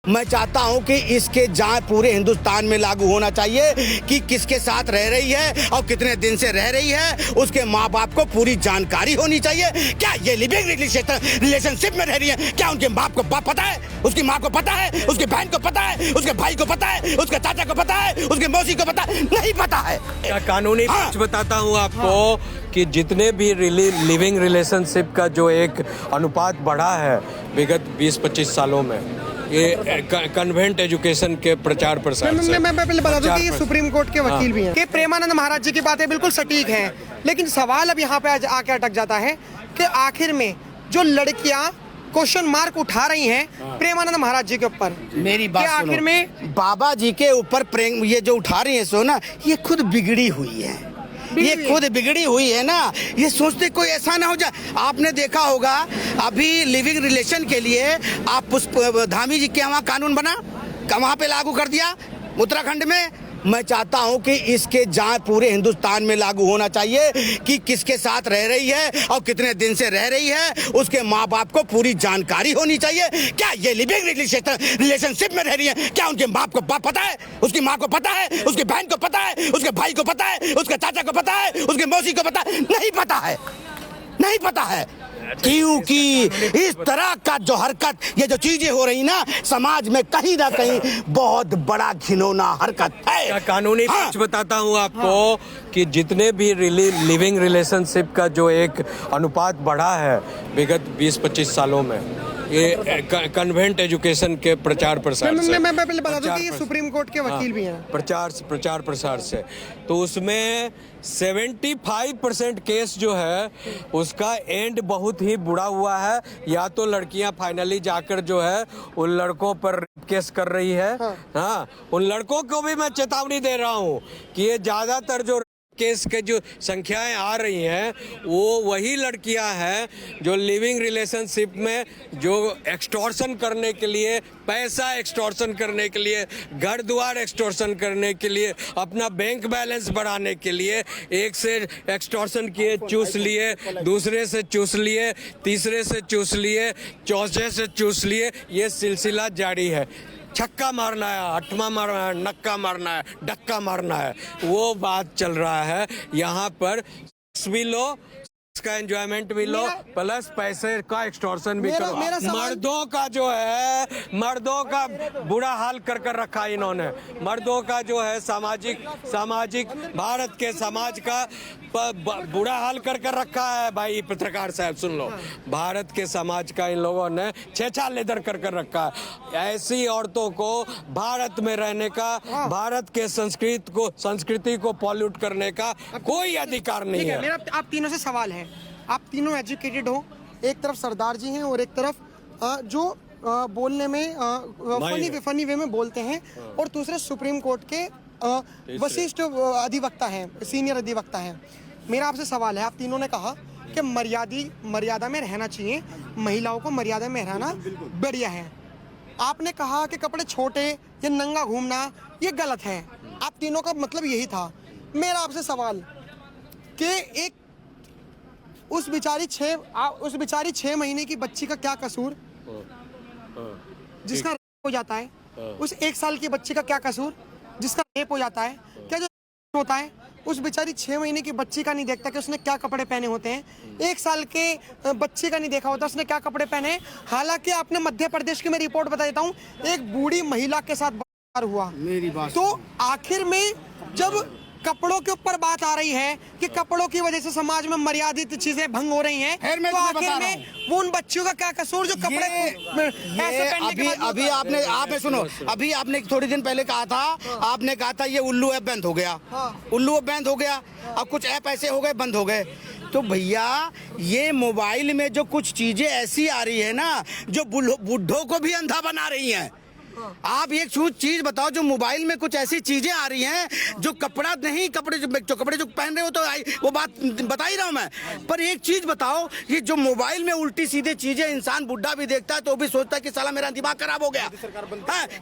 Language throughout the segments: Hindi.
मैं चाहता हूं कि इसके जांच पूरे हिंदुस्तान में लागू होना चाहिए कि किसके साथ रह रही है और कितने दिन से रह रही है, उसके माँ बाप को पूरी जानकारी होनी चाहिए। क्या ये लिविंग रिलेशनशिप में रह रही है? क्या उनके बाप को बाप पता है, उसकी माँ को पता है, उसकी बहन को पता है, उसके भाई को पता है, उसके चाचा को पता है, उसके मौसी को पता है? नहीं पता है। कानूनी पक्ष बताता हूँ आपको कि जितने भी लिविंग रिलेशनशिप का जो एक अनुपात बढ़ा है विगत 20-25 सालों में, ये कन्वेंट एजुकेशन के प्रचार प्रसार से। मैं पहले बता दूं कि ये सुप्रीम कोर्ट के वकील भी हैं कि प्रेमानंद महाराज जी की बातें बिल्कुल सटीक हैं, लेकिन सवाल अब यहाँ पे आके अटक जाता है कि आखिर में जो लड़कियाँ क्वेश्चन मार्क उठा रही हैं प्रेमानंद महाराज जी के ऊपर, मेरी बात सुनो, आखिर में बाबा जी के ऊपर प्रेम ये जो उठा रही है सो ना, ये खुद बिगड़ी हुई है, ये खुद बिगड़ी हुई है ना। ये सोचते कोई ऐसा ना हो जाए। आपने देखा होगा अभी लिविंग रिलेशन के लिए आप धामी जी के यहाँ कानून बना, वहाँ पे लागू कर दिया उत्तराखंड में। मैं चाहता हूं कि इसके जांच पूरे हिंदुस्तान में लागू होना चाहिए कि किसके साथ रह रही है और कितने दिन से रह रही है, उसके माँ बाप को पूरी जानकारी होनी चाहिए। क्या ये लिविंग रिलेशनशिप में रह रही है? क्या उनके बाप को बाप पता है, उसकी माँ को पता है, उसकी बहन को पता है, उसके भाई को पता है, उसके चाचा को पता है, उसके मौसी को पता है? नहीं पता है, नहीं पता है। क्योंकि इस तरह का जो हरकत, ये जो चीजें हो रही ना समाज में, कहीं ना कहीं बहुत बड़ा घिनौना हरकत है। कानूनी पक्ष बताता हूँ आपको कि जितने भी लिविंग रिलेशनशिप का जो एक अनुपात बढ़ा है विगत 20-25 सालों में, ये कन्वेंट एजुकेशन के प्रचार प्रसार से। मैं पहले बता दूं कि ये सुप्रीम कोर्ट के वकील भी हैं प्रचार प्रसार से, तो उसमें 75% केस जो है उसका एंड बहुत ही बुरा हुआ है। या तो लड़कियां फाइनली जाकर जो है उन लड़कों पर रेप केस कर रही है। हाँ, उन लड़कों को भी मैं चेतावनी दे रहा हूँ कि ये ज्यादातर जो केस के जो संख्याएं आ रही हैं वो वही लड़कियां हैं जो लिविंग रिलेशनशिप में जो एक्सटॉर्शन करने के लिए, पैसा एक्सटॉर्शन करने के लिए, घर द्वार एक्सटॉर्शन करने के लिए, अपना बैंक बैलेंस बढ़ाने के लिए एक से एक्सटॉर्शन किए, चूस लिए, दूसरे से चूस लिए, तीसरे से चूस लिए, चौथे से चूस लिए, ये सिलसिला जारी है। छक्का मारना है, अठमा मारना है, नक्का मारना है, डक्का मारना है, वो बात चल रहा है। यहाँ पर भी लो, इसका एंजॉयमेंट भी लो, प्लस पैसे का एक्सटॉर्शन भी करो। मर्दों का जो है, मर्दों का बुरा हाल कर रखा इन्होंने। मर्दों का जो है सामाजिक भारत के समाज का बुरा हाल कर रखा है। भाई पत्रकार साहब सुन लो, भारत के समाज का इन लोगों ने छेछा लेदर कर रखा है। ऐसी औरतों को भारत में रहने का, भारत के संस्कृति को पॉल्यूट करने का कोई अधिकार नहीं है। मेरा आप तीनों से सवाल है, आप तीनों एजुकेटेड हो, एक तरफ सरदार जी हैं और एक तरफ जो बोलने में फनी वे में बोलते हैं, और दूसरे सुप्रीम कोर्ट के वरिष्ठ अधिवक्ता हैं, सीनियर अधिवक्ता हैं। मेरा आपसे सवाल है, आप तीनों ने कहा कि मर्यादा में रहना चाहिए, महिलाओं को मर्यादा में रहना बढ़िया है। आपने कहा कि कपड़े छोटे या नंगा घूमना ये गलत है। आप तीनों का मतलब यही था। मेरा आपसे सवाल कि एक उस बिचारी 6 महीने की बच्ची का क्या कसूर, जिसका रेप हो जाता है? उस 1 साल की बच्ची का क्या कसूर, जिसका रेप हो जाता है? क्या जो होता है उस बेचारी 6 महीने की बच्ची का नहीं देखता कि उसने क्या कपड़े पहने होते हैं? 1 साल के बच्चे का नहीं देखा होता उसने क्या कपड़े पहने। हालांकि आपने मध्य प्रदेश की मैं रिपोर्ट बता देता हूँ, एक बूढ़ी महिला के साथ बलात्कार हुआ। मेरी बात तो आखिर में जब कपड़ों के ऊपर बात आ रही है कि कपड़ों की वजह से समाज में मर्यादित चीजें भंग हो रही हैं, तो आखिर में वो उन बच्चियों का क्या कसूर जो कपड़े ऐसे पहनने के बाद? अभी आपने सुनो, अभी आपने थोड़ी दिन पहले कहा था, आपने कहा था ये उल्लू ऐप बंद हो गया। उल्लू ऐप बंद हो गया, अब कुछ ऐप ऐसे हो गए बंद हो गए। तो भैया ये मोबाइल में जो कुछ चीजें ऐसी आ रही है ना जो बुढ़ों को भी अंधा बना रही हैं। आप एक चीज बताओ, जो मोबाइल में कुछ ऐसी चीजें आ रही हैं जो कपड़ा नहीं, कपड़े जो पहन रहे हो तो वो बात बता ही रहा हूं मैं, पर एक चीज बताओ, ये जो मोबाइल में उल्टी सीधे चीजें इंसान बुढ़ा भी देखता है तो भी सोचता है कि साला मेरा दिमाग खराब हो गया।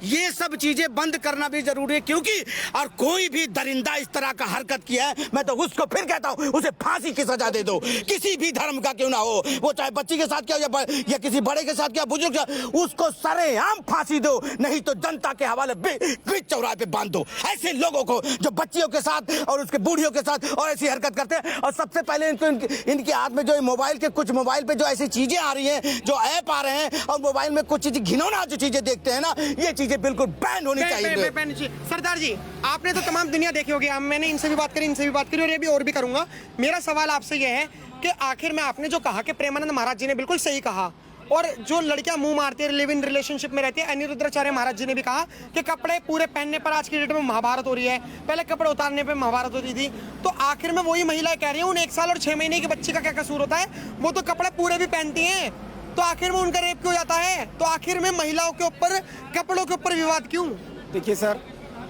ये सब चीजें बंद करना भी जरूरी है, क्योंकि और कोई भी दरिंदा इस तरह का हरकत किया है, मैं तो उसको फिर कहता हूँ उसे फांसी की सजा दे दो, किसी भी धर्म का क्यों ना हो, वो चाहे बच्ची के साथ क्या या किसी बड़े के साथ क्या, बुजुर्ग, उसको सरेआम फांसी दो। नहीं तो जनता के हवाले बीच चौराहे पे बांध दो ऐसे लोगों को जो बच्चियों के साथ और उसके बूढ़ियों के साथ और ऐसी हरकत करते हैं। और सबसे पहले इनको इनके हाथ में जो मोबाइल के कुछ मोबाइल पे जो ऐसी चीजें आ रही हैं, जो ऐप आ रहे हैं और मोबाइल में कुछ चीजें घिनौना जो चीजें देखते हैं ना, ये चीजें बिल्कुल बैन होनी चाहिए। सरदार जी, आपने तो तमाम दुनिया देखी होगी, मैंने इनसे भी बात करी, इनसे भी बात करी और ये भी और भी करूंगा। मेरा सवाल आपसे ये है कि आखिर में आपने जो कहा कि प्रेमानंद महाराज जी ने बिल्कुल सही कहा, और जो लड़कियां मुंह मारती है, लिव इन रिलेशनशिप में रहती है, अनिरुद्धाचार्य महाराज जी ने भी कहा कि कपड़े पूरे पहनने पर आज की डेट में महाभारत हो रही है, पहले कपड़े उतारने पे महाभारत होती थी। तो आखिर में वही महिलाएं कह रही हैं उन 1 साल और 6 महीने की बच्ची का क्या कसूर होता है, वो तो कपड़े पूरे भी पहनती हैं, तो आखिर में उनका रेप क्यों जाता है? तो आखिर में महिलाओं के ऊपर कपड़ों के ऊपर विवाद क्यों? देखिए सर,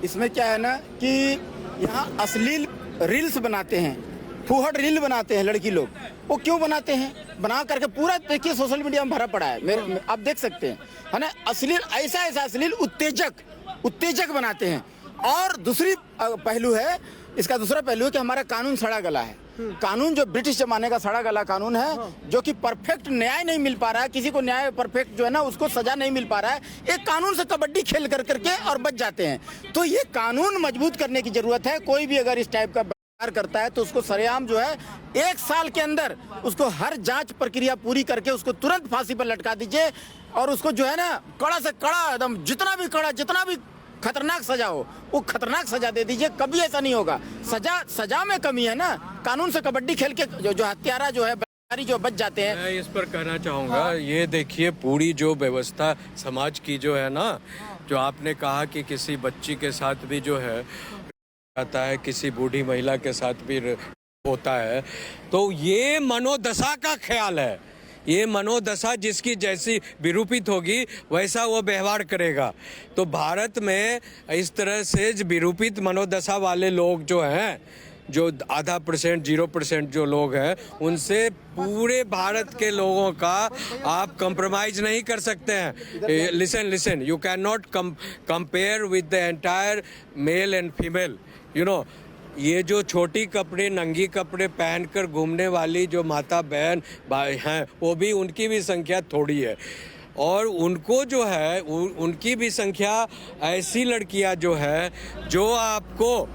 इसमें क्या है ना कि यहाँ अश्लील रील्स बनाते हैं, फूहड़ रील बनाते हैं लड़की लोग। वो क्यों बनाते हैं? बना करके पूरा देखिए सोशल मीडिया में भरा पड़ा है, आप देख सकते हैं, है ना। अश्लील ऐसा अश्लील उत्तेजक बनाते हैं। और दूसरी पहलू है, इसका दूसरा पहलू है कि हमारा कानून सड़ा गला है। कानून जो ब्रिटिश जमाने का सड़ा गला कानून है, जो कि परफेक्ट न्याय नहीं मिल पा रहा है, किसी को न्याय परफेक्ट जो है ना उसको सजा नहीं मिल पा रहा है। एक कानून से कबड्डी खेल करके और बच जाते हैं। तो ये कानून मजबूत करने की जरूरत है। कोई भी अगर इस टाइप का करता है तो उसको सरेआम जो है 1 साल के अंदर उसको हर जांच प्रक्रिया पूरी करके उसको तुरंत फांसी पर लटका दीजिए। और उसको जो है ना कड़ा से कड़ा एकदम जितना भी खतरनाक सजा हो वो खतरनाक सजा दे दीजिए। कभी ऐसा नहीं होगा। सजा में कमी है ना, कानून से कबड्डी खेल के जो हत्यारा जो है जो बच जाते हैं। मैं इस पर कहना चाहूँगा, ये देखिए पूरी जो व्यवस्था समाज की जो है ना, जो आपने कहा कि किसी बच्ची के साथ भी जो है आता है, किसी बूढ़ी महिला के साथ भी होता है, तो ये मनोदशा का ख्याल है। ये मनोदशा जिसकी जैसी विरूपित होगी वैसा वो व्यवहार करेगा। तो भारत में इस तरह से विरूपित मनोदशा वाले लोग जो हैं, जो आधा % 0% जो लोग हैं, उनसे पूरे भारत के लोगों का आप कंप्रोमाइज नहीं कर सकते हैं। Listen, you can not compare with the entire male and female, you know. ये जो छोटी कपड़े, नंगी कपड़े पहनकर घूमने वाली जो माता बहन भाई हैं, वो भी उनकी भी संख्या थोड़ी है। और उनको जो है उनकी भी संख्या, ऐसी लड़कियां जो है जो आपको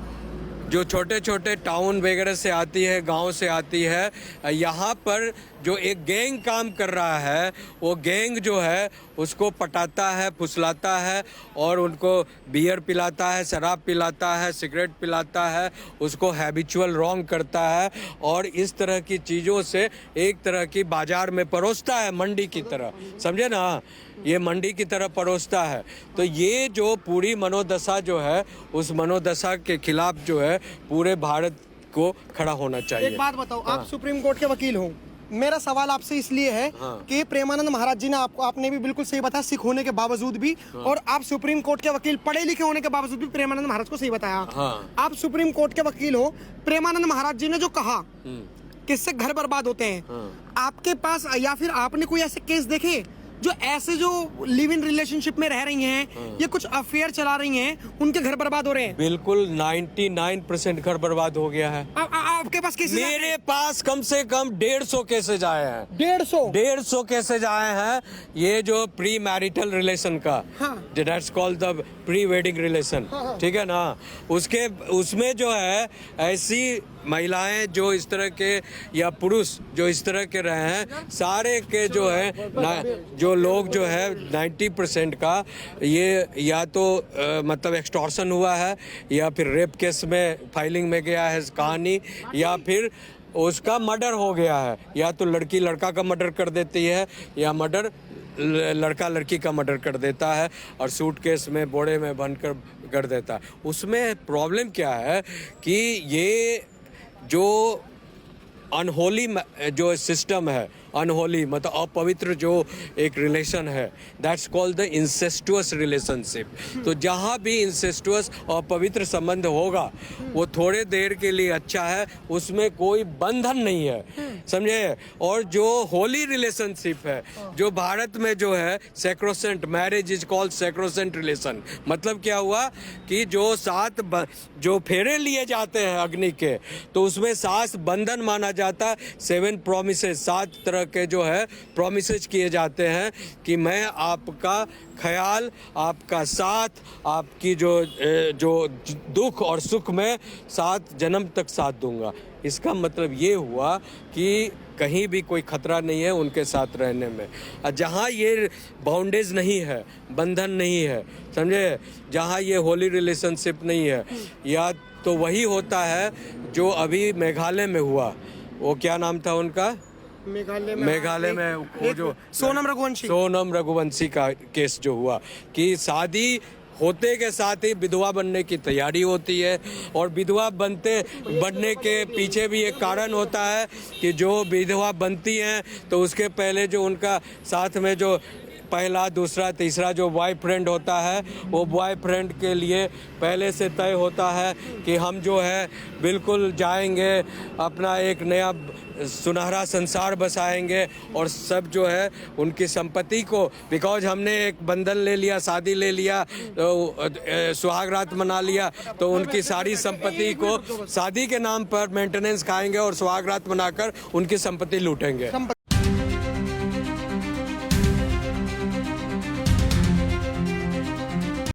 जो छोटे छोटे टाउन वगैरह से आती है, गांव से आती है, यहाँ पर जो एक गैंग काम कर रहा है, वो गैंग जो है उसको पटाता है, फुसलाता है और उनको बियर पिलाता है, शराब पिलाता है, सिगरेट पिलाता है, उसको हैबिचुअल रॉन्ग करता है और इस तरह की चीज़ों से एक तरह की बाजार में परोसता है, मंडी की तरह, समझे ना, ये मंडी की तरह परोसता है। तो ये जो पूरी मनोदशा जो है, उस मनोदशा के खिलाफ जो है पूरे भारत को खड़ा होना चाहिए। एक बात बताओ, आप सुप्रीम कोर्ट के वकील हो, मेरा सवाल आपसे इसलिए है कि प्रेमानंद महाराज जी ने आपने भी बिल्कुल सही बताया, सिख होने के बावजूद भी, और आप सुप्रीम कोर्ट के वकील, पढ़े लिखे होने के बावजूद भी प्रेमानंद महाराज को सही बताया। आप सुप्रीम कोर्ट के वकील हो, प्रेमानंद महाराज जी ने जो कहा किससे घर बर्बाद होते हैं, आपके पास या फिर आपने कोई ऐसे केस देखे जो ऐसे जो लिव इन रिलेशनशिप में रह रही हैं, ये कुछ अफेयर चला रही हैं, उनके घर बर्बाद हो रहे हैं? बिल्कुल 99% घर बर्बाद हो गया है। आपके पास केसेस? मेरे पास कम से कम 150 केसेज आए हैं। 150 केसेज आए हैं। ये जो प्री मैरिटल रिलेशन का, that's called the pre wedding relation, ठीक है ना, उसमें जो है ऐसी महिलाएं जो इस तरह के या पुरुष जो इस तरह के रहे हैं, सारे के जो है जो लोग जो है 90% का ये या तो मतलब एक्सटॉर्शन हुआ है, या फिर रेप केस में फाइलिंग में गया है कहानी, या फिर उसका मर्डर हो गया है, या तो लड़की लड़का का मर्डर कर देती है, या मर्डर लड़का लड़की का मर्डर कर देता है और सूटकेस में बोरे में बनकर कर देता है। उसमें प्रॉब्लम क्या है कि ये जो अनहोली जो सिस्टम है, अनहोली मतलब अपवित्र जो एक रिलेशन है, दैट्स कॉल्ड द इंसेस्टुअस रिलेशनशिप। तो जहाँ भी इंसेस्टुअस और पवित्र संबंध होगा वो थोड़े देर के लिए अच्छा है, उसमें कोई बंधन नहीं है, समझे। और जो होली रिलेशनशिप है, जो भारत में जो है sacrosanct, marriage is called sacrosanct relation. मतलब क्या हुआ कि जो 7 जो फेरे लिए जाते हैं अग्नि के, तो उसमें 7 बंधन माना जाता है, 7 प्रॉमिसेस, 7 तरह तरह के जो है प्रॉमिसेस किए जाते हैं कि मैं आपका ख्याल, आपका साथ, आपकी जो दुख और सुख में साथ जन्म तक साथ दूंगा। इसका मतलब ये हुआ कि कहीं भी कोई खतरा नहीं है उनके साथ रहने में। और जहाँ ये बाउंडेज नहीं है, बंधन नहीं है, समझे, जहाँ ये होली रिलेशनशिप नहीं है, या तो वही होता है जो अभी मेघालय में हुआ। वो क्या नाम था उनका? मेघालय में वो जो सोनम रघुवंशी का केस जो हुआ कि शादी होते के साथ ही विधवा बनने की तैयारी होती है, और विधवा बनने के पीछे भी एक कारण होता है कि जो विधवा बनती हैं तो उसके पहले जो उनका साथ में जो पहला, दूसरा, तीसरा जो बॉयफ्रेंड होता है, वो बॉयफ्रेंड के लिए पहले से तय होता है कि हम जो है बिल्कुल जाएंगे, अपना एक नया सुनहरा संसार बसाएंगे, और सब जो है उनकी संपत्ति को, बिकॉज हमने एक बंधन ले लिया, शादी ले लिया, तो सुहागरात मना लिया, तो उनकी सारी संपत्ति को शादी के नाम पर मेंटेनेंस खाएंगे और सुहागरात मनाकर उनकी संपत्ति लूटेंगे।